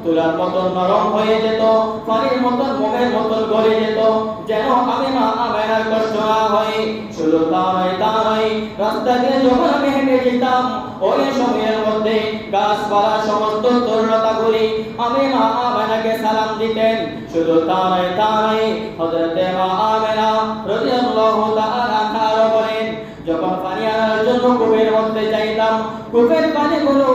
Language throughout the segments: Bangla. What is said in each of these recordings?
তুলার মতন নরম হয়ে যেত, পানির মতন মোমের মতন গলে যেত, যেন আমি মা আমেনার কষ্ট না হয়। শুধু তা নয়, রাস্তা দিয়ে যখন আমি হেঁটে যেতাম, ওই সময়ের মধ্যে গাছপালা সমস্ত তরুণতাগুলি আমি মা আমেনাকে সালাম দিতেন। শুধু তা নয়, হযরতে মা আমেনা রাদিয়াল্লাহু তাআলা আনহা বলেন, যখন পানি আনার জন্য কূপের মধ্যে যাইতাম, কূপের পানিগুলো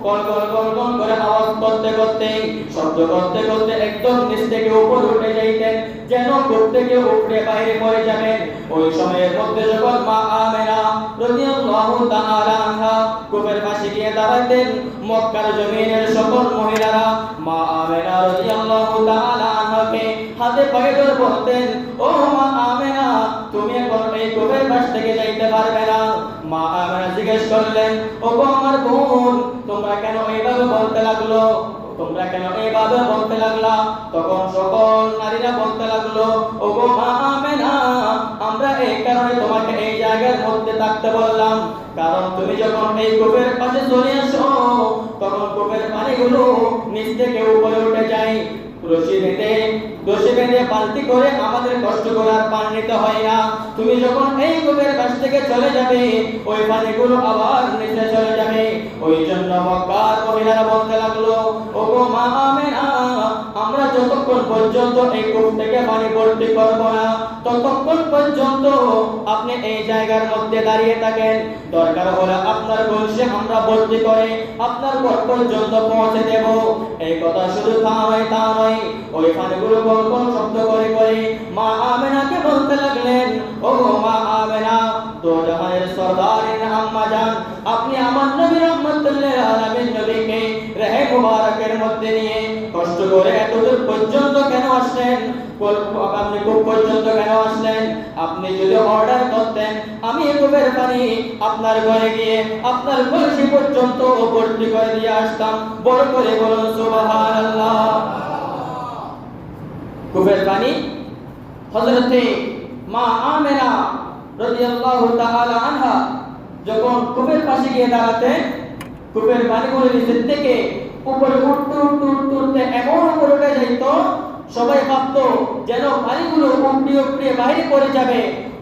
কল কল কল কল করে আওয়াজ করতে করতে, শব্দ করতে করতে একদম নিচ থেকে উপরে উঠে যাইতেন, যেন কূপ থেকে উপরে বাইরে পড়ে যাবেন। ওই সময়ের মধ্যে যখন মা আমেনা রাদিয়াল্লাহু তাআলা আনহা কূপের পাশে গিয়ে দাঁড়াতেন, মক্কার জমিনের সকল মহিলারা মা আমেনা রাদিয়াল্লাহু তাআলা আনহাকে হাতে পায়ে ধরে বলতেন, ও মা আমেনা, তুমি এখন এই কূপের পাশ থেকে যাইতে পারবে না। মা আমেনা জিজ্ঞেস করলেন, ও গো আমার বোন, তোমরা কেন এইভাবে বলতে লাগলো? তোমরা কেন এইভাবে বলতে লাগলা? তখন সকল নারীরা বলতে লাগলো, ও গো মা আমেনা, আমরা এই কারণে তোমাকে এই জায়গার মধ্যে থাকতে বললাম, কারণ তুমি যখন এই কূপের পাশে চলে আসো, তখন কূপের পানিগুলো নিচ থেকে উপরে উঠে যায়। রশি বেঁধে বালতি করে আমাদের কষ্ট করার পানি নিতে হয় না। তুমি যখন এই কূপের কাছ থেকে চলে যাবে, ওই পানিগুলো আবার নিচে চলে যাবে। ওই জন্য মক্কার মহিলারা বলতে লাগলো, ও গো মা আমেনা, আমরা যতক্ষণ পর্যন্ত এই কূপ থেকে পানি ভর্তি করব না, ততক্ষণ পর্যন্ত আপনি এই জায়গার মধ্যে দাঁড়িয়ে থাকেন। দরকার হলে আপনার কলসি আমরা ভর্তি করে আপনার ঘর পর্যন্ত পৌঁছে দেব। এই কথা শুধু তা নয়, ওই পানিগুলো কোন কোন শব্দ করে করে মা আমেনাকে বলতে লাগলেন, ও গো মা আমেনা, দো জাহানের সরদারিন আম্মা জান, আপনি আমার নবী রাহমাতুল লিল আলামিন নবীকে রহে মুবারকের মধ্যে নিয়ে কষ্ট করে এতদূর পর্যন্ত কেন আসলেন? আপনি কূপ পর্যন্ত কেন আসলেন? আপনি যদি অর্ডার করতেন, আমি কূপের পানি আপনার ঘরে গিয়ে আপনার কলসি পর্যন্ত ভর্তি করে দিয়ে আসতাম। বড় করে বলুন সুবহানাল্লাহ। কূপের পানি হযরতে মা আমেনা রাদিয়াল্লাহু তাআলা আনহা যখন কূপের পাশে গিয়ে দাঁড়াতেন, কূপের পানিগুলো নিচের থেকে উপরে উঠতে এমন উপরে উঠে যাইত, সবাই ভাবতো যেন পানিগুলো উপড়ে বাইরে পড়ে যাবে।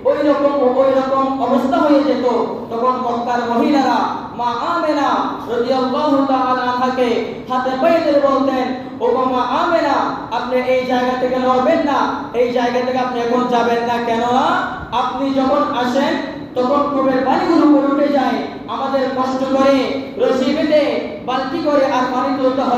ওই রকম অবস্থা হয়ে যেত। তখন মক্কার মহিলারা মা আমেনা রাদিয়াল্লাহু তাআলা আনহাকে হাতে পায়ে ধরে বলতেন, ও মা আমেনা, আপনি এই জায়গা থেকে নড়বেন না, এই জায়গা থেকে আপনি এখন যাবেন না। কেননা আপনি যখন আসেন তখন কূপের পানিগুলো উপরে উঠে যায়, আমাদের কষ্ট করে রশি বেঁধে বালতি করে আর পানি তুলতে হয়।